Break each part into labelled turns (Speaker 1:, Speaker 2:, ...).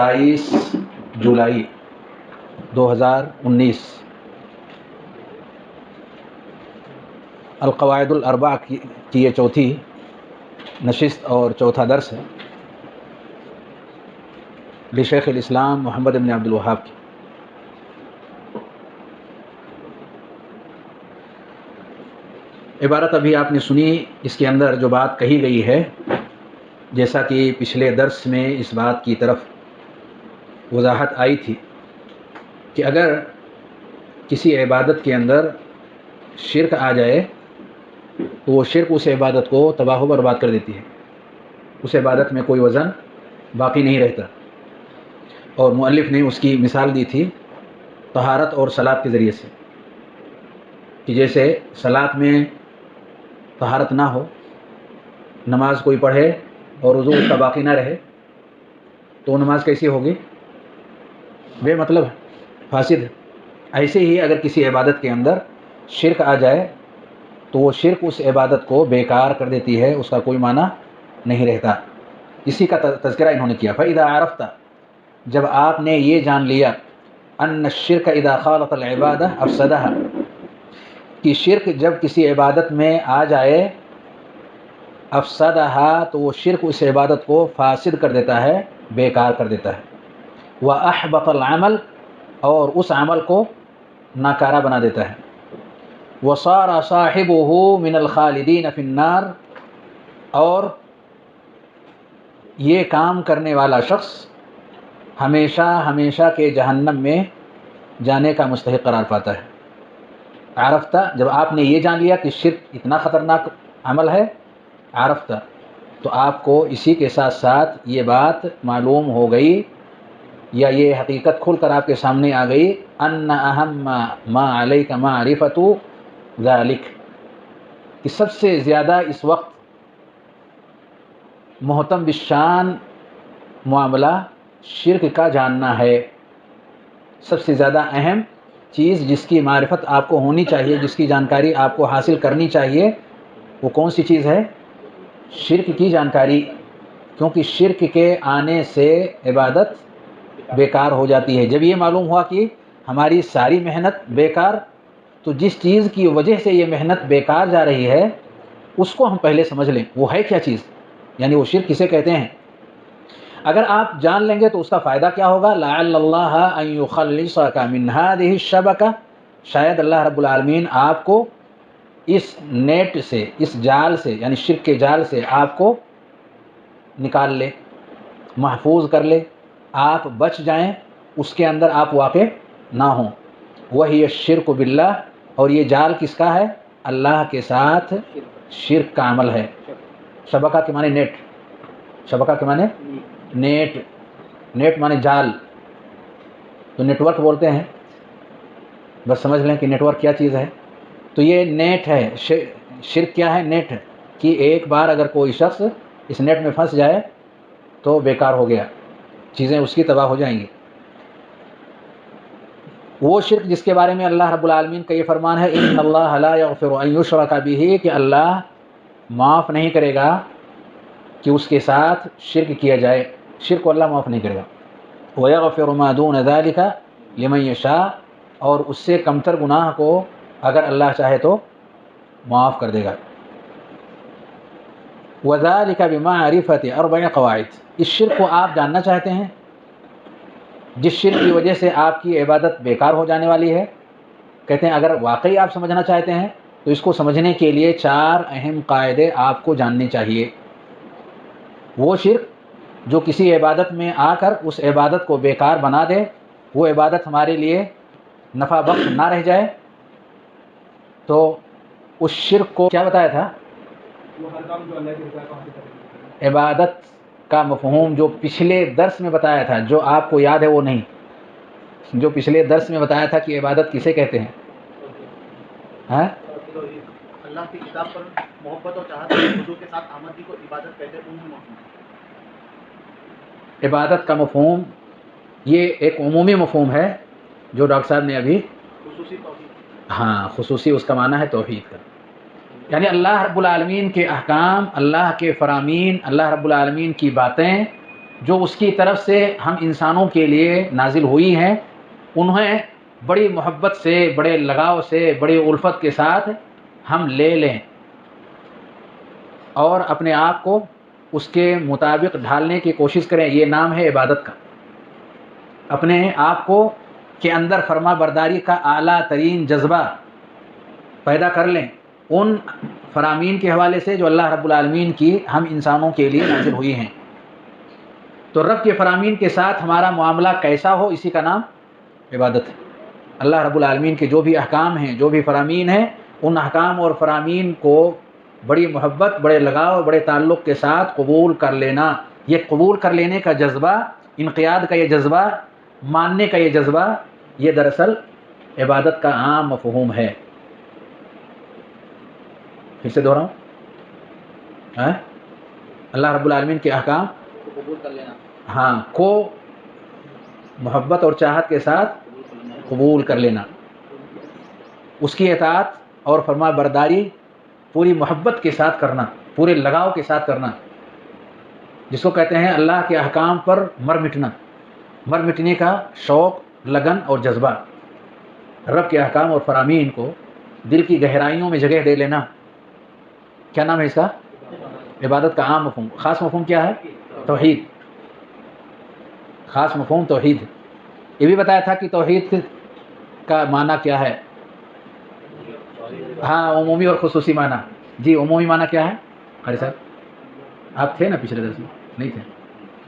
Speaker 1: 27 جولائی 2019 القواعد الاربع کی یہ چوتھی نشست اور چوتھا درس ہے لشیخ الاسلام محمد بن عبد الوہاب کی۔ عبارت ابھی آپ نے سنی، اس کے اندر جو بات کہی گئی ہے، جیسا کہ پچھلے درس میں اس بات کی طرف وضاحت آئی تھی کہ اگر کسی عبادت کے اندر شرک آ جائے تو وہ شرک اس عبادت کو تباہ و برباد کر دیتی ہے، اس عبادت میں کوئی وزن باقی نہیں رہتا۔ اور مؤلف نے اس کی مثال دی تھی طہارت اور صلاۃ کے ذریعے سے، کہ جیسے صلاۃ میں طہارت نہ ہو، نماز کوئی پڑھے اور وضو اس کا باقی نہ رہے تو وہ نماز کیسی ہوگی؟ بے مطلب ہے، فاسد ہے۔ ایسے ہی اگر کسی عبادت کے اندر شرک آ جائے تو وہ شرک اس عبادت کو بیکار کر دیتی ہے، اس کا کوئی معنی نہیں رہتا۔ اسی کا تذکرہ انہوں نے کیا۔ فَإِذَا عَرَفْتَ، جب آپ نے یہ جان لیا، أَنَّ الشِّرْكَ إِذَا خَالَطَ الْعِبَادَةَ أَفْسَدَهَا، کہ شرک جب کسی عبادت میں آ جائے، أَفْسَدَهَا، تو وہ شرک اس عبادت کو فاسد کر دیتا ہے، بیکار کر دیتا ہے۔ وَأَحْبَطَ الْعَمَلَ، اور اس عمل کو ناکارہ بنا دیتا ہے۔ وَصَارَ صَاحِبُهُ مِنَ الْخَالِدِينَ فِي النَّارِ، اور یہ کام کرنے والا شخص ہمیشہ ہمیشہ کے جہنم میں جانے کا مستحق قرار پاتا ہے۔ عرفتہ، جب آپ نے یہ جان لیا کہ شرک اتنا خطرناک عمل ہے، عرفتہ، تو آپ کو اسی کے ساتھ ساتھ یہ بات معلوم ہو گئی یا یہ حقیقت کھل کر آپ کے سامنے آ گئی، ان اہم ما علیک معرفۃ ذالک، کہ سب سے زیادہ اس وقت محتم بالشان معاملہ شرک کا جاننا ہے۔ سب سے زیادہ اہم چیز جس کی معرفت آپ کو ہونی چاہیے، جس کی جانکاری آپ کو حاصل کرنی چاہیے، وہ کون سی چیز ہے؟ شرک کی جانکاری، کیونکہ شرک کے آنے سے عبادت بیکار ہو جاتی ہے۔ جب یہ معلوم ہوا کہ ہماری ساری محنت بیکار، تو جس چیز کی وجہ سے یہ محنت بیکار جا رہی ہے اس کو ہم پہلے سمجھ لیں، وہ ہے کیا چیز، یعنی وہ شرک کسے کہتے ہیں۔ اگر آپ جان لیں گے تو اس کا فائدہ کیا ہوگا؟ لعل اللہ ان یخلصک من هذه الشبکہ، شاید اللہ رب العالمین آپ کو اس نیٹ سے، اس جال سے، یعنی شرک کے جال سے آپ کو نکال لے، محفوظ کر لے، آپ بچ جائیں، اس کے اندر آپ واقع نہ ہوں۔ وہی الشرک باللہ، اور یہ جال کس کا ہے؟ اللہ کے ساتھ شرک کا عمل ہے۔ شبکہ کے معنی نیٹ، شبکہ کے معنی نیٹ، نیٹ معنی جال، تو نیٹ ورک بولتے ہیں، بس سمجھ لیں کہ نیٹ ورک کیا چیز ہے۔ تو یہ نیٹ ہے، شرک کیا ہے؟ نیٹ ہے، کہ ایک بار اگر کوئی شخص اس نیٹ میں پھنس جائے تو بیکار ہو گیا، چیزیں اس کی تباہ ہو جائیں گی۔ وہ شرک جس کے بارے میں اللہ رب العالمین کا یہ فرمان ہے، ان اللہ لا یغفر ان یشرک بہ، کہ اللہ معاف نہیں کرے گا کہ اس کے ساتھ شرک کیا جائے، شرک کو اللہ معاف نہیں کرے گا۔ وَيَغْفِرُ مَا دُونَ ذَلِكَ لِمَن يَشَاءُ، اور اس سے کمتر گناہ کو اگر اللہ چاہے تو معاف کر دے گا۔ وَذَلِكَ بِمَعْرِفَةِ 4 قواعد، اس شرک کو آپ جاننا چاہتے ہیں جس شرک کی وجہ سے آپ کی عبادت بیکار ہو جانے والی ہے، کہتے ہیں اگر واقعی آپ سمجھنا چاہتے ہیں تو اس کو سمجھنے کے لیے 4 اہم قاعدے آپ کو جاننے چاہیے۔ وہ شرک جو کسی عبادت میں آ کر اس عبادت کو بیکار بنا دے، وہ عبادت ہمارے لیے نفع بخش نہ رہ جائے، تو اس شرک کو کیا بتایا تھا؟ عبادت کا مفہوم جو پچھلے درس میں بتایا تھا، جو آپ کو یاد ہے وہ نہیں، جو پچھلے درس میں بتایا تھا کہ عبادت کسے کہتے ہیں؟ ہاں؟
Speaker 2: اللہ کی کتاب پر محبت اور چاہت حضور کے ساتھ آمدی کو عبادت کہتے ہیں۔
Speaker 1: عبادت کا مفہوم یہ ایک عمومی مفہوم ہے جو ڈاکٹر صاحب نے ابھی،
Speaker 2: خصوصی توحید،
Speaker 1: ہاں خصوصی اس کا معنی ہے توحید کا، یعنی اللہ رب العالمین کے احکام، اللہ کے فرامین، اللہ رب العالمین کی باتیں جو اس کی طرف سے ہم انسانوں کے لیے نازل ہوئی ہیں انہیں بڑی محبت سے، بڑے لگاؤ سے، بڑی الفت کے ساتھ ہم لے لیں اور اپنے آپ کو اس کے مطابق ڈھالنے کی کوشش کریں. یہ نام ہے عبادت کا. اپنے آپ کو کے اندر فرما برداری کا اعلیٰ ترین جذبہ پیدا کر لیں ان فرامین کے حوالے سے جو اللہ رب العالمین کی ہم انسانوں کے لیے نازل ہوئی ہیں. تو رب کے فرامین کے ساتھ ہمارا معاملہ کیسا ہو، اسی کا نام عبادت ہے. اللہ رب العالمین کے جو بھی احکام ہیں، جو بھی فرامین ہیں، ان احکام اور فرامین کو بڑی محبت، بڑے لگاؤ، بڑے تعلق کے ساتھ قبول کر لینا. یہ قبول کر لینے کا جذبہ، انقیاد کا یہ جذبہ، ماننے کا یہ جذبہ، یہ دراصل عبادت کا عام مفہوم ہے. پھر سے دہراؤں، اللہ رب العالمین کے احکام
Speaker 2: قبول کر لینا،
Speaker 1: ہاں کو محبت اور چاہت کے ساتھ قبول کر لینا، اس کی اطاعت اور فرما برداری پوری محبت کے ساتھ کرنا، پورے لگاؤ کے ساتھ کرنا، جس کو کہتے ہیں اللہ کے احکام پر مر مٹنے کا شوق، لگن اور جذبہ. رب کے احکام اور فرامین کو دل کی گہرائیوں میں جگہ دے لینا. کیا نام ہے اس کا؟ عبادت کا عام مفہوم. خاص مفہوم کیا ہے؟ توحید. خاص مفہوم توحید. یہ بھی بتایا تھا کہ توحید کا معنی کیا ہے. ہاں، عمومی اور خصوصی معنی. جی، عمومی معنی کیا ہے قاری صاحب؟ آپ تھے نا پچھلے درس میں؟ نہیں تھے.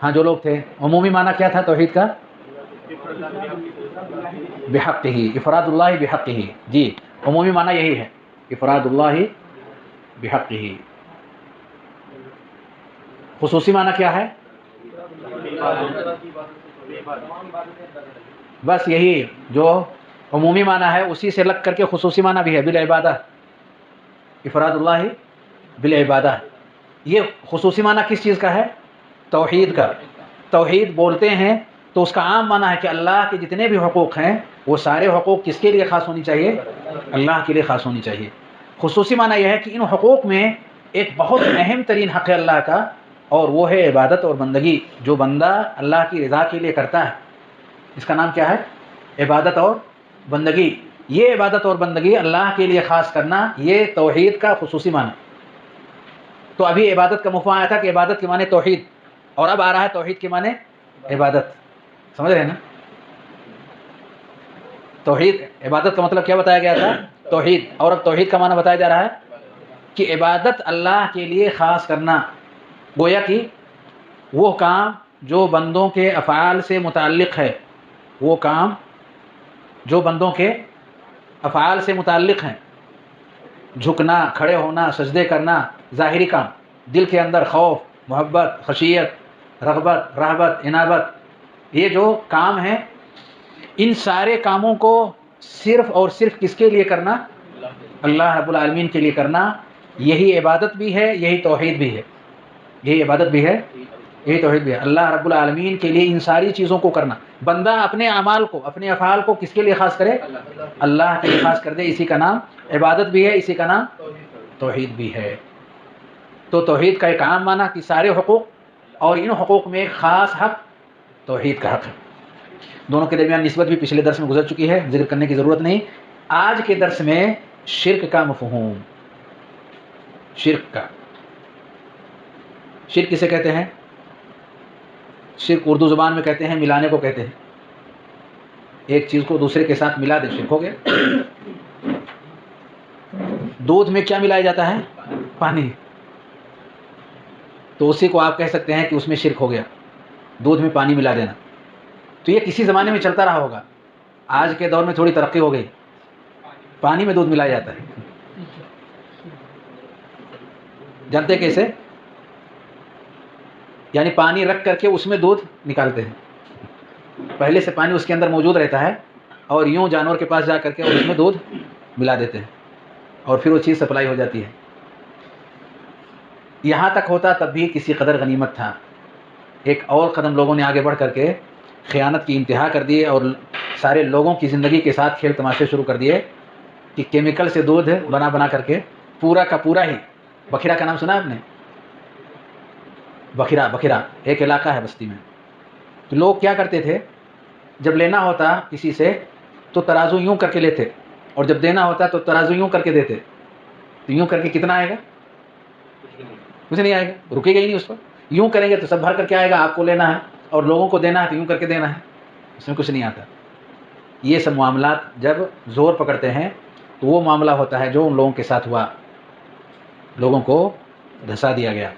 Speaker 1: ہاں، جو لوگ تھے، عمومی معنی کیا تھا توحید کا؟ بحقہ، افراد اللہ بحقہ. جی، عمومی معنی یہی ہے، افراد اللہ بحقہ. خصوصی معنی کیا ہے؟ بس یہی جو عمومی معنی ہے اسی سے لگ کر کے خصوصی معنی بھی ہے، بالعبادہ. افراد اللہ بالعبادہ. یہ خصوصی معنی کس چیز کا ہے؟ توحید کا. توحید بولتے ہیں تو اس کا عام معنی ہے کہ اللہ کے جتنے بھی حقوق ہیں وہ سارے حقوق کس کے لیے خاص ہونی چاہیے؟ اللہ کے لیے خاص ہونی چاہیے. خصوصی معنی یہ ہے کہ ان حقوق میں ایک بہت اہم ترین حق ہے اللہ کا، اور وہ ہے عبادت اور بندگی. جو بندہ اللہ کی رضا کے لیے کرتا ہے اس کا نام کیا ہے؟ عبادت اور بندگی. یہ عبادت اور بندگی اللہ کے لیے خاص کرنا، یہ توحید کا خصوصی معنی. تو ابھی عبادت کا مفہوم آیا تھا کہ عبادت کے معنی توحید، اور اب آ رہا ہے توحید کے معنی عبادت. سمجھ رہے ہیں نا؟ توحید، عبادت کا مطلب کیا بتایا گیا تھا؟ توحید. اور اب توحید کا معنی بتایا جا رہا ہے کہ عبادت اللہ کے لیے خاص کرنا. گویا کہ وہ کام جو بندوں کے افعال سے متعلق ہے، وہ کام جو بندوں کے افعال سے متعلق ہیں، جھکنا، کھڑے ہونا، سجدے کرنا، ظاہری کام، دل کے اندر خوف، محبت، خشیت، رغبت، رہبت، انابت، یہ جو کام ہیں ان سارے کاموں کو صرف اور صرف کس کے لیے کرنا؟ اللہ رب العالمین کے لیے کرنا. یہی عبادت بھی ہے، یہی توحید بھی ہے. یہی عبادت بھی ہے، یہی توحید بھی ہے. اللہ رب العالمین کے لیے ان ساری چیزوں کو کرنا. بندہ اپنے اعمال کو، اپنے افعال کو کس کے لیے خاص کرے؟ اللہ کے لیے خاص کر دے. اسی کا نام عبادت بھی ہے، اسی کا نام توحید بھی ہے. تو توحید کا ایک عام معنی کہ سارے حقوق، اور ان حقوق میں ایک خاص حق توحید کا حق ہے. دونوں کے درمیان نسبت بھی پچھلے درس میں گزر چکی ہے، ذکر کرنے کی ضرورت نہیں. آج کے درس میں شرک کا مفہوم. شرک کا، شرک کسے کہتے ہیں؟ شرک اردو زبان میں کہتے ہیں ملانے کو کہتے ہیں. ایک چیز کو دوسرے کے ساتھ ملا دے، شرک ہو گیا. دودھ میں کیا ملایا جاتا ہے؟ پانی. تو اسی کو آپ کہہ سکتے ہیں کہ اس میں شرک ہو گیا، دودھ میں پانی ملا دینا. تو یہ کسی زمانے میں چلتا رہا ہوگا. آج کے دور میں تھوڑی ترقی ہو گئی، پانی میں دودھ ملایا جاتا ہے. جانتے کیسے؟ یعنی پانی رکھ کر کے اس میں دودھ نکالتے ہیں. پہلے سے پانی اس کے اندر موجود رہتا ہے، اور یوں جانور کے پاس جا کر کے اس میں دودھ ملا دیتے ہیں، اور پھر وہ چیز سپلائی ہو جاتی ہے. یہاں تک ہوتا تب بھی کسی قدر غنیمت تھا. ایک اور قدم لوگوں نے آگے بڑھ کر کے خیانت کی انتہا کر دیے، اور سارے لوگوں کی زندگی کے ساتھ کھیل تماشے شروع کر دیے کہ کیمیکل سے دودھ بنا کر کے پورا کا پورا ہی. بکھرا کا نام سنا آپ نے؟ بکھرا ایک علاقہ ہے بستی میں. تو لوگ کیا کرتے تھے، جب لینا ہوتا کسی سے تو ترازو یوں کر کے لیتے، اور جب دینا ہوتا تو ترازو یوں کر کے دیتے. تو یوں کر کے کتنا آئے گا؟ کچھ نہیں آئے گا، رکے گا ہی نہیں اس پر. یوں کریں گے تو سب بھر کر کے آئے گا، آپ کو لینا ہے اور لوگوں کو دینا ہے تو یوں کر کے دینا ہے، اس میں کچھ نہیں آتا. یہ سب معاملات جب زور پکڑتے ہیں تو وہ معاملہ ہوتا ہے جو ان لوگوں کے ساتھ ہوا، لوگوں کو دھسا دیا گیا.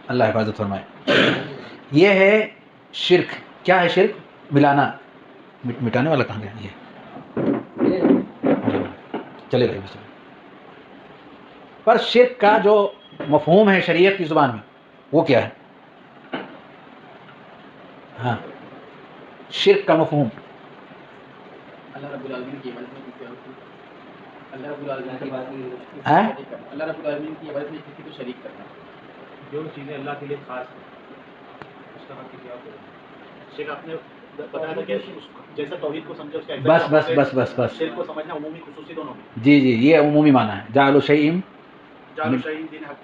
Speaker 1: اللہ حفاظت فرمائے. یہ ہے شرک. کیا ہے شرک؟ ملانا. مٹانے والا کہاں گیا؟ یہ چلے گئے. پر شرک کا جو مفہوم ہے شریعت کی زبان میں وہ کیا ہے؟ ہاں، شرک کا مفہوم
Speaker 3: اللہ رب العالمین کی عبادت میں کسی اور کو، اللہ رب العالمین کی عبادت میں
Speaker 1: ہاں؟
Speaker 3: اللہ رب العالمین کی عبادت میں کسی کو شریک کرنا.
Speaker 2: جو چیزیں اللہ کے لیے خاص ہیں اس کا حق کسی اور کو دینا. شیخ آپ نے بتایا تھا کہ جیسا توحید کو سمجھے اس کا
Speaker 1: بس بس بس بس بس
Speaker 2: شرک کو سمجھنا عمومی خصوصی دونوں میں.
Speaker 1: جی جی، یہ عمومی معنی ہے. جعل شیء
Speaker 2: جعل شیء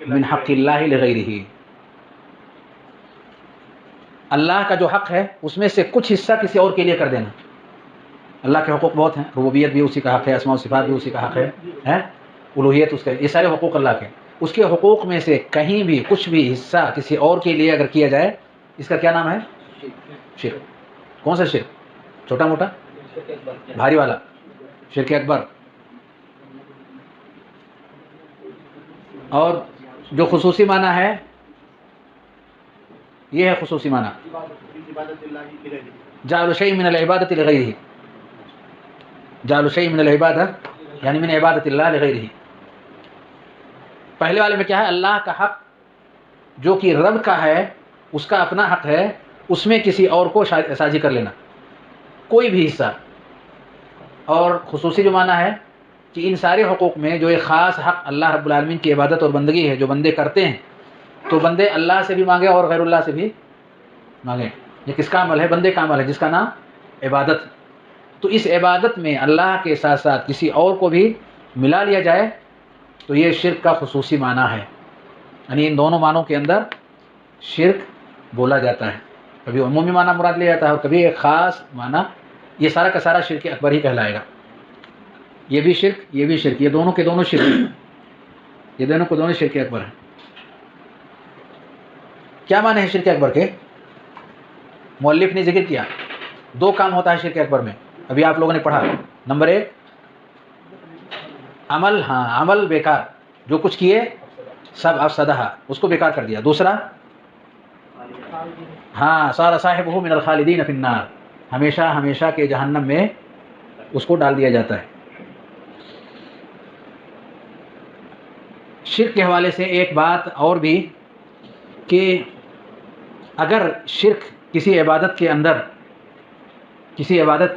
Speaker 1: من حق اللہ لغیرہ. اللہ کا جو حق ہے اس میں سے کچھ حصہ کسی اور کے لیے کر دینا. اللہ کے حقوق بہت ہیں، ربوبیت بھی اسی کا حق ہے، اسماء و صفات بھی اسی کا حق ہے، الوہیت اس کا، یہ سارے حقوق اللہ کے. اس کے حقوق میں سے کہیں بھی کچھ بھی حصہ کسی اور کے لیے اگر کیا جائے اس کا کیا نام ہے؟ شرک. کون سا شرک؟ چھوٹا موٹا، بھاری والا، شرک اکبر. اور جو خصوصی معنی ہے یہ ہے خصوصی معنی،
Speaker 2: عبادت اللہ کی رہی.
Speaker 1: جعل شیء من العبادۃ لغیرہ. جعل شیء من العبادۃ یعنی من عبادت اللہ لغیرہ. پہلے والے میں کیا ہے؟ اللہ کا حق جو کہ رب کا ہے، اس کا اپنا حق ہے، اس میں کسی اور کو ساجی کر لینا کوئی بھی حصہ. اور خصوصی جو معنی ہے کہ ان سارے حقوق میں جو ایک خاص حق اللہ رب العالمین کی عبادت اور بندگی ہے جو بندے کرتے ہیں، تو بندے اللہ سے بھی مانگے اور غیر اللہ سے بھی مانگے. یہ کس کا عمل ہے؟ بندے کا عمل ہے جس کا نام عبادت. تو اس عبادت میں اللہ کے ساتھ ساتھ کسی اور کو بھی ملا لیا جائے تو یہ شرک کا خصوصی معنی ہے. یعنی ان دونوں معنوں کے اندر شرک بولا جاتا ہے. کبھی عمومی معنی مراد لیا جاتا ہے اور کبھی ایک خاص معنی. یہ سارا کا سارا شرک اکبر ہی کہلائے گا. یہ بھی شرک، یہ بھی شرک، یہ دونوں کے دونوں شرک، یہ دونوں کو دونوں شرک اکبر ہیں. کیا معنی ہے شرک اکبر کے؟ مؤلف نے ذکر کیا دو کام ہوتا ہے شرک اکبر میں، ابھی آپ لوگوں نے پڑھا. نمبر ایک عمل، ہاں عمل بیکار، جو کچھ کیے سب افسدہ، اس کو بیکار کر دیا. دوسرا ہاں صار صاحبہ من الخالدین فی النار، ہمیشہ ہمیشہ کے جہنم میں اس کو ڈال دیا جاتا ہے. شرک کے حوالے سے ایک بات اور بھی کہ اگر شرک کسی عبادت کے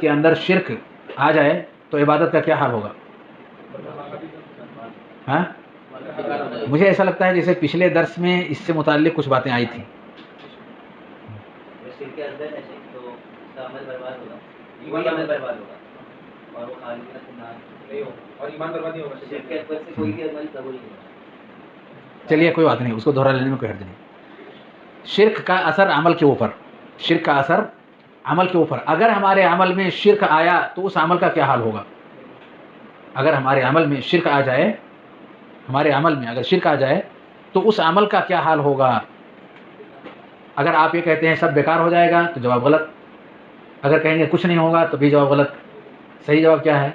Speaker 1: اندر شرک آ جائے تو عبادت کا کیا حال ہوگا؟ ہاں، مجھے ایسا لگتا ہے جیسے پچھلے درس میں اس سے متعلق کچھ باتیں آئی تھیں.
Speaker 3: شرک کے اندر ہے تو اس کا عمل برباد ہوگا، ایمان عمل برباد ہوگا اور وہ خالدین فی النار نہیں ہوگا، اور ایمان برباد نہیں ہوگا. شرک کے اکبر سے کوئی بھی عمل قبول نہیں ہوگا.
Speaker 1: چلیے کوئی بات نہیں، اس کو دہرا لینے میں کوئی حرج نہیں. شرک کا اثر عمل کے اوپر، شرک کا اثر عمل کے اوپر. اگر ہمارے عمل میں شرک آیا تو اس عمل کا کیا حال ہوگا؟ اگر ہمارے عمل میں شرک آ جائے، ہمارے عمل میں اگر شرک آ جائے تو اس عمل کا کیا حال ہوگا؟ اگر آپ یہ کہتے ہیں سب بیکار ہو جائے گا تو جواب غلط. اگر کہیں گے کچھ نہیں ہوگا تو بھی جواب غلط. صحیح جواب کیا ہے؟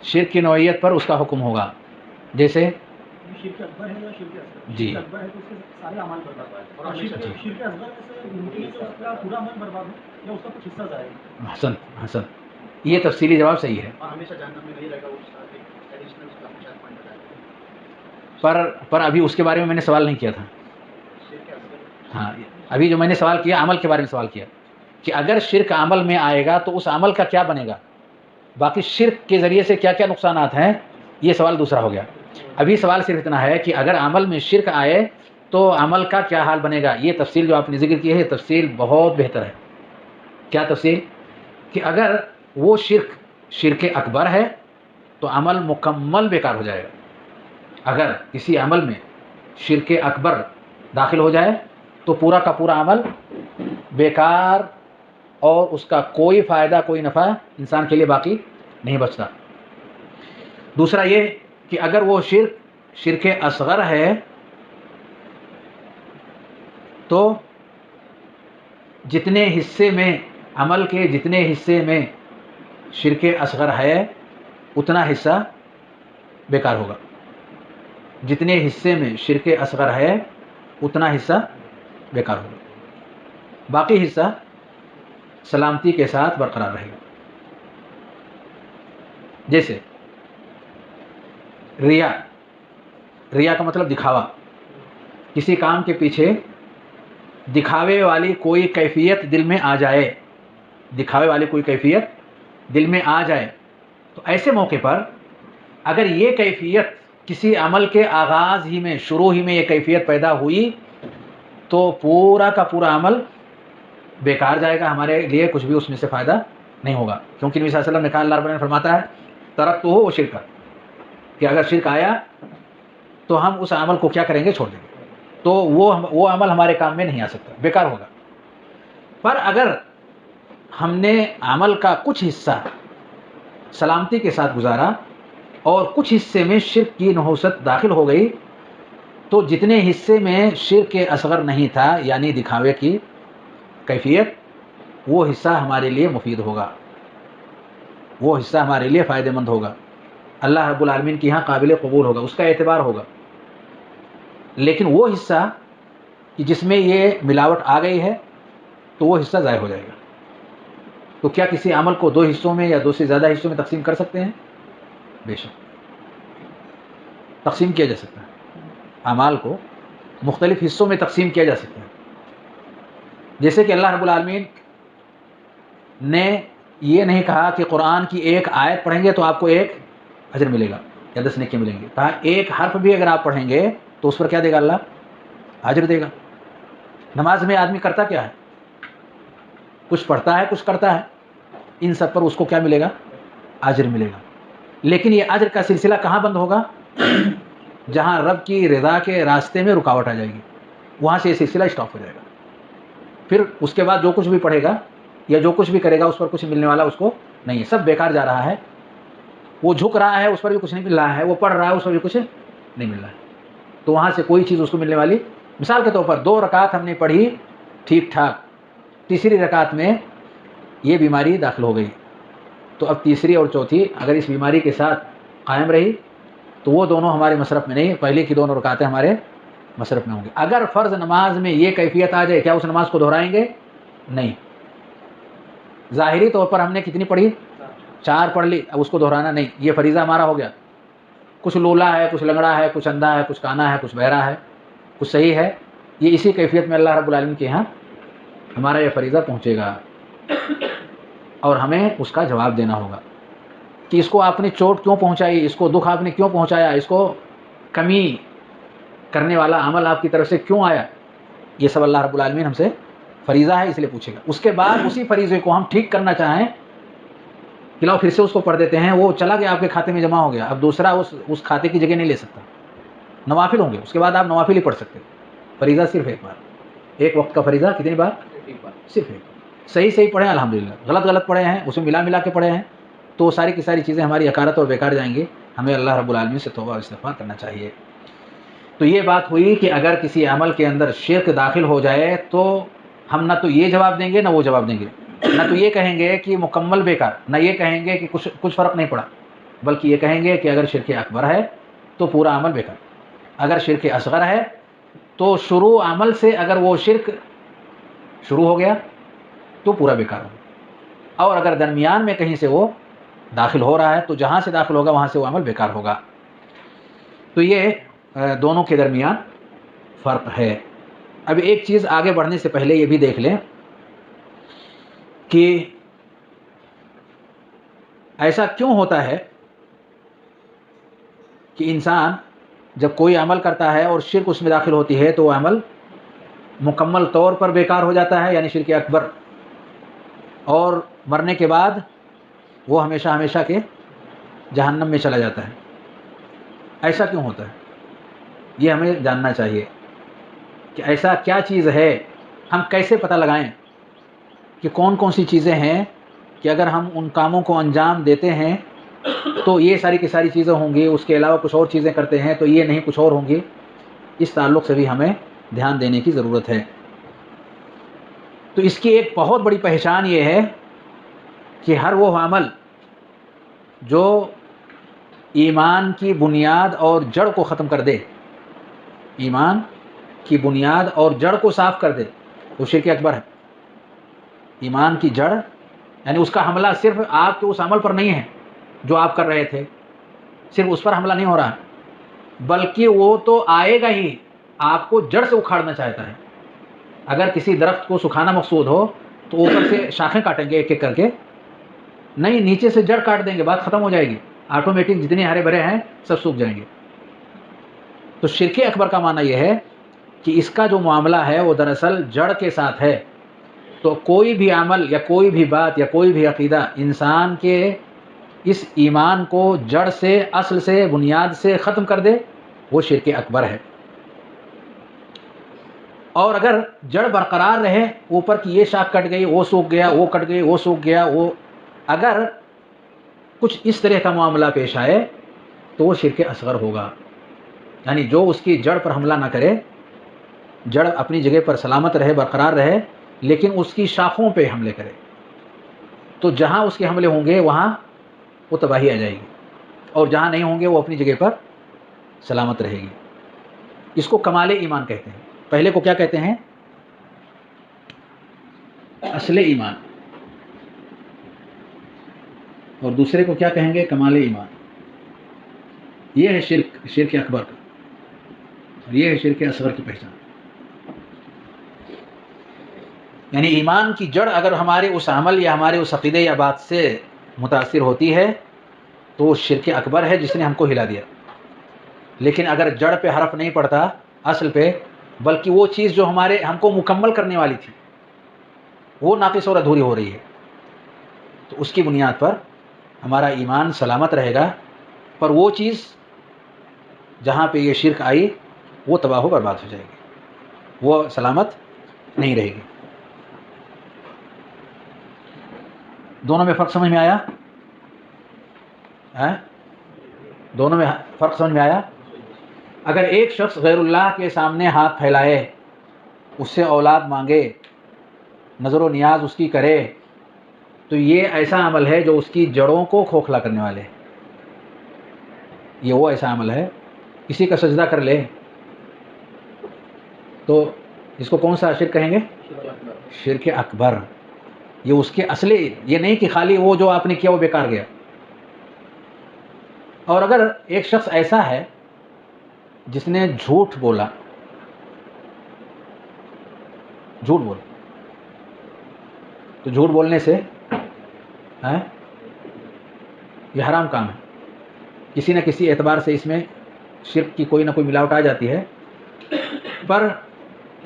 Speaker 1: شرک کی نوعیت پر اس کا حکم ہوگا. جیسے
Speaker 2: شرک اکبر ہے یا شرک اصغر؟
Speaker 1: جی.
Speaker 2: شرک اکبر ہے تو اس کے سارے اعمال برباد ہیں، اور شرک اصغر سے ممکن ہے کہ اس کا پورا عمل برباد ہو یا اس کا کچھ حصہ ضائع ہو.
Speaker 1: حسن حسن، یہ تفصیلی جواب صحیح ہے.
Speaker 2: اور ہمیشہ جہنم میں نہیں رہے گا، وہ اس کا ایک ایڈیشنل اس کا شاید پوائنٹ بتایا گا.
Speaker 1: پر ابھی اس کے بارے میں میں نے سوال نہیں کیا تھا.
Speaker 2: شرک اصغر،
Speaker 1: ہاں، ابھی جو میں نے سوال کیا عمل کے بارے میں سوال کیا کہ اگر شرک عمل میں آئے گا تو اس عمل کا کیا بنے گا، باقی شرک کے ذریعے سے کیا کیا نقصانات ہیں، یہ سوال دوسرا ہو گیا. ابھی سوال صرف اتنا ہے کہ اگر عمل میں شرک آئے تو عمل کا کیا حال بنے گا. یہ تفصیل جو آپ نے ذکر کی ہے یہ تفصیل بہت بہتر ہے. کیا تفصیل؟ کہ اگر وہ شرک اکبر ہے تو عمل مکمل بیکار ہو جائے گا. اگر کسی عمل میں شرک اکبر داخل ہو جائے تو پورا کا پورا عمل بیکار اور اس کا کوئی فائدہ کوئی نفع انسان کے لیے باقی نہیں بچتا۔ دوسرا یہ کہ اگر وہ شرک اصغر ہے تو جتنے حصے میں عمل کے جتنے حصے میں شرک اصغر ہے اتنا حصہ بیکار ہوگا، جتنے حصے میں شرک اصغر ہے اتنا حصہ بیکار ہوگا، باقی حصہ سلامتی کے ساتھ برقرار رہے گا۔ جیسے ریا کا مطلب دکھاوا، کسی کام کے پیچھے دکھاوے والی کوئی کیفیت دل میں آ جائے، دکھاوے والی کوئی کیفیت دل میں آ جائے تو ایسے موقع پر اگر یہ کیفیت کسی عمل کے آغاز ہی میں شروع ہی میں یہ کیفیت پیدا ہوئی تو پورا کا پورا عمل بیکار جائے گا، ہمارے لیے کچھ بھی اس میں سے فائدہ نہیں ہوگا، کیونکہ نبی صلی اللہ علیہ وسلم نے کہا، اللہ رب العالمین فرماتا ہے ترکتہ و شرکا، کہ اگر شرک آیا تو ہم اس عمل کو کیا کریں گے، چھوڑ دیں گے، تو وہ عمل ہمارے کام میں نہیں آ سکتا، بیکار ہوگا۔ پر اگر ہم نے عمل کا کچھ حصہ سلامتی کے ساتھ گزارا اور کچھ حصے میں شرک کی نحوست داخل ہو گئی تو جتنے حصے میں شرک اصغر نہیں تھا یعنی دکھاوے کی کیفیت، وہ حصہ ہمارے لیے مفید ہوگا، وہ حصہ ہمارے لیے فائدہ مند ہوگا، اللہ رب العالمین کے یہاں قابل قبول ہوگا، اس کا اعتبار ہوگا۔ لیکن وہ حصہ کہ جس میں یہ ملاوٹ آ گئی ہے تو وہ حصہ ضائع ہو جائے گا۔ تو کیا کسی عمل کو دو حصوں میں یا دو سے زیادہ حصوں میں تقسیم کر سکتے ہیں؟ بے شک تقسیم کیا جا سکتا ہے، اعمال کو مختلف حصوں میں تقسیم کیا جا سکتا ہے۔ جیسے کہ اللہ رب العالمین نے یہ نہیں کہا کہ قرآن کی ایک آیت پڑھیں گے تو آپ کو ایک اجر ملے گا یا 10 نیکی ملیں گے، کہا ایک حرف بھی اگر آپ پڑھیں گے تو اس پر کیا دے گا، اللہ اجر دے گا۔ نماز میں آدمی کرتا کیا ہے، کچھ پڑھتا ہے کچھ کرتا ہے، ان سب پر اس کو کیا ملے گا، اجر ملے گا۔ لیکن یہ اجر کا سلسلہ کہاں بند ہوگا، جہاں رب کی رضا کے راستے میں رکاوٹ آ جائے گی، وہاں سے یہ سلسلہ اسٹاپ ہو جائے گا۔ پھر اس کے بعد جو کچھ بھی پڑھے گا یا جو کچھ بھی کرے گا اس پر کچھ ملنے والا اس کو نہیں ہے، سب بیکار جا رہا ہے۔ وہ جھک رہا ہے اس پر بھی کچھ نہیں مل رہا ہے، وہ پڑھ رہا ہے اس پر بھی کچھ نہیں مل رہا ہے، تو وہاں سے کوئی چیز اس کو ملنے والی۔ مثال کے طور پر 2 رکعت ہم نے پڑھی ٹھیک ٹھاک، تیسری رکعت میں یہ بیماری داخل ہو گئی، تو اب تیسری اور چوتھی اگر اس بیماری کے ساتھ قائم رہی تو وہ دونوں ہمارے مصرف میں نہیں، پہلے کی دونوں رکعتیں ہمارے مصرف میں ہوں گے۔ اگر فرض نماز میں یہ کیفیت آ جائے، کیا اس نماز کو دہرائیں گے؟ نہیں۔ ظاہری طور پر ہم نے کتنی پڑھی، 4 پڑھ لی، اب اس کو دہرانا نہیں، یہ فریضہ ہمارا ہو گیا۔ کچھ لولا ہے، کچھ لنگڑا ہے، کچھ اندھا ہے، کچھ کانا ہے، کچھ بہرا ہے، کچھ صحیح ہے، یہ اسی کیفیت میں اللہ رب العالمین کے یہاں ہمارا یہ فریضہ پہنچے گا اور ہمیں اس کا جواب دینا ہوگا کہ اس کو آپ نے چوٹ کیوں پہنچائی، اس کو دکھ آپ نے کیوں پہنچایا، اس کو کمی کرنے والا عمل آپ کی طرف سے کیوں آیا، یہ سب اللہ رب العالمین ہم سے فریضہ ہے اس لیے پوچھے گا۔ اس کے بعد اسی فریضے کو ہم ٹھیک کرنا چاہیں کہ لاؤ پھر سے اس کو پڑھ دیتے ہیں، وہ چلا گیا آپ کے کھاتے میں جمع ہو گیا، اب دوسرا اس کھاتے کی جگہ نہیں لے سکتا، نوافل ہوں گے، اس کے بعد آپ نوافل ہی پڑھ سکتے، فریضہ صرف ایک بار، ایک وقت کا فریضہ کتنی بار، صرف ایک بار۔ صحیح پڑھیں الحمدللہ، غلط پڑھے ہیں اس میں ملا کے پڑھے ہیں تو ساری کی ساری چیزیں ہماری حقارت اور بیکار جائیں گی، ہمیں اللہ رب العالمین سے توبہ و استغفار کرنا چاہیے۔ تو یہ بات ہوئی کہ اگر کسی عمل کے اندر شرک داخل ہو جائے تو ہم نہ تو یہ جواب دیں گے نہ وہ جواب دیں گے، نہ تو یہ کہیں گے کہ مکمل بیکار، نہ یہ کہیں گے کہ کچھ فرق نہیں پڑا، بلکہ یہ کہیں گے کہ اگر شرک اکبر ہے تو پورا عمل بیکار، اگر شرک اصغر ہے تو شروع عمل سے اگر وہ شرک شروع ہو گیا تو پورا بیکار ہوگا، اور اگر درمیان میں کہیں سے وہ داخل ہو رہا ہے تو جہاں سے داخل ہوگا وہاں سے وہ عمل بیکار ہوگا۔ تو یہ دونوں کے درمیان فرق ہے۔ اب ایک چیز آگے بڑھنے سے پہلے یہ بھی دیکھ لیں کہ ایسا کیوں ہوتا ہے کہ انسان جب کوئی عمل کرتا ہے اور شرک اس میں داخل ہوتی ہے تو وہ عمل مکمل طور پر بیکار ہو جاتا ہے، یعنی شرک اکبر، اور مرنے کے بعد وہ ہمیشہ ہمیشہ کے جہنم میں چلا جاتا ہے۔ ایسا کیوں ہوتا ہے؟ یہ ہمیں جاننا چاہیے کہ ایسا کیا چیز ہے، ہم کیسے پتہ لگائیں کہ کون کون سی چیزیں ہیں کہ اگر ہم ان کاموں کو انجام دیتے ہیں تو یہ ساری کی ساری چیزیں ہوں گی، اس کے علاوہ کچھ اور چیزیں کرتے ہیں تو یہ نہیں کچھ اور ہوں گی۔ اس تعلق سے بھی ہمیں دھیان دینے کی ضرورت ہے۔ تو اس کی ایک بہت بڑی پہچان یہ ہے کہ ہر وہ عمل جو ایمان کی بنیاد اور جڑ کو ختم کر دے، ایمان کی بنیاد اور جڑ کو صاف کر دے، وہ شرک اکبر ہے۔ ایمان کی جڑ یعنی اس کا حملہ صرف آپ کے اس عمل پر نہیں ہے جو آپ کر رہے تھے، صرف اس پر حملہ نہیں ہو رہا، بلکہ وہ تو آئے گا ہی، آپ کو جڑ سے اکھاڑنا چاہتا ہے۔ اگر کسی درخت کو سکھانا مقصود ہو تو اوپر سے شاخیں کاٹیں گے ایک ایک کر کے، نہیں، نیچے سے جڑ کاٹ دیں گے، بات ختم ہو جائے گی، آٹومیٹک جتنے ہرے بھرے ہیں سب سوکھ جائیں گے۔ تو شرک اکبر کا معنی یہ ہے کہ اس کا جو معاملہ ہے وہ دراصل جڑ کے ساتھ ہے۔ تو کوئی بھی عمل یا کوئی بھی بات یا کوئی بھی عقیدہ انسان کے اس ایمان کو جڑ سے، اصل سے، بنیاد سے ختم کر دے، وہ شرک اکبر ہے۔ اور اگر جڑ برقرار رہے، اوپر کی یہ شاخ کٹ گئی، وہ سوکھ گیا، وہ کٹ گئی، وہ سوکھ گیا، وہ اگر کچھ اس طرح کا معاملہ پیش آئے تو وہ شرک اصغر ہوگا، یعنی جو اس کی جڑ پر حملہ نہ کرے، جڑ اپنی جگہ پر سلامت رہے، برقرار رہے، لیکن اس کی شاخوں پہ حملے کرے، تو جہاں اس کے حملے ہوں گے وہاں وہ تباہی آ جائے گی، اور جہاں نہیں ہوں گے وہ اپنی جگہ پر سلامت رہے گی۔ اس کو کمال ایمان کہتے ہیں۔ پہلے کو کیا کہتے ہیں؟ اصل ایمان، اور دوسرے کو کیا کہیں گے؟ کمال ایمان۔ یہ ہے شرک اکبر کا، اور یہ ہے شرک اصغر کی پہچان۔ یعنی ایمان کی جڑ اگر ہمارے اس عمل یا ہمارے اس عقیدے یا بات سے متاثر ہوتی ہے تو وہ شرک اکبر ہے جس نے ہم کو ہلا دیا۔ لیکن اگر جڑ پہ حرف نہیں پڑتا، اصل پہ، بلکہ وہ چیز جو ہم کو مکمل کرنے والی تھی وہ ناقص اور ادھوری ہو رہی ہے، تو اس کی بنیاد پر ہمارا ایمان سلامت رہے گا، پر وہ چیز جہاں پہ یہ شرک آئی وہ تباہ و برباد ہو جائے گی، وہ سلامت نہیں رہے گی۔ دونوں میں فرق سمجھ میں آیا؟ دونوں میں فرق سمجھ میں آیا؟ اگر ایک شخص غیر اللہ کے سامنے ہاتھ پھیلائے، اس سے اولاد مانگے، نظر و نیاز اس کی کرے، تو یہ ایسا عمل ہے جو اس کی جڑوں کو کھوکھلا کرنے والے ہے۔ یہ وہ ایسا عمل ہے، کسی کا سجدہ کر لے تو اس کو کون سا شرک کہیں گے؟ شرک اکبر۔ یہ اس کے اصلی، یہ نہیں کہ خالی وہ جو آپ نے کیا وہ بیکار گیا۔ اور اگر ایک شخص ایسا ہے جس نے جھوٹ بولا، تو جھوٹ بولنے سے یہ حرام کام ہے، کسی نہ کسی اعتبار سے اس میں شرک کی کوئی نہ کوئی ملاوٹ آ جاتی ہے۔ پر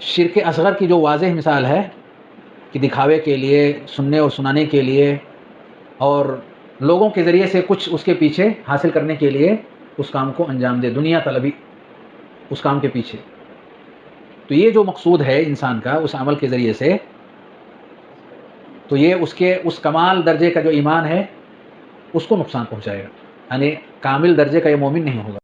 Speaker 1: شرک اصغر کی جو واضح مثال ہے کہ دکھاوے کے لیے، سننے اور سنانے کے لیے، اور لوگوں کے ذریعے سے کچھ اس کے پیچھے حاصل کرنے کے لیے اس کام کو انجام دے، دنیا طلبی اس کام کے پیچھے، تو یہ جو مقصود ہے انسان کا اس عمل کے ذریعے سے، تو یہ اس کے اس کمال درجے کا جو ایمان ہے اس کو نقصان پہنچائے گا، یعنی کامل درجے کا یہ مومن نہیں ہوگا۔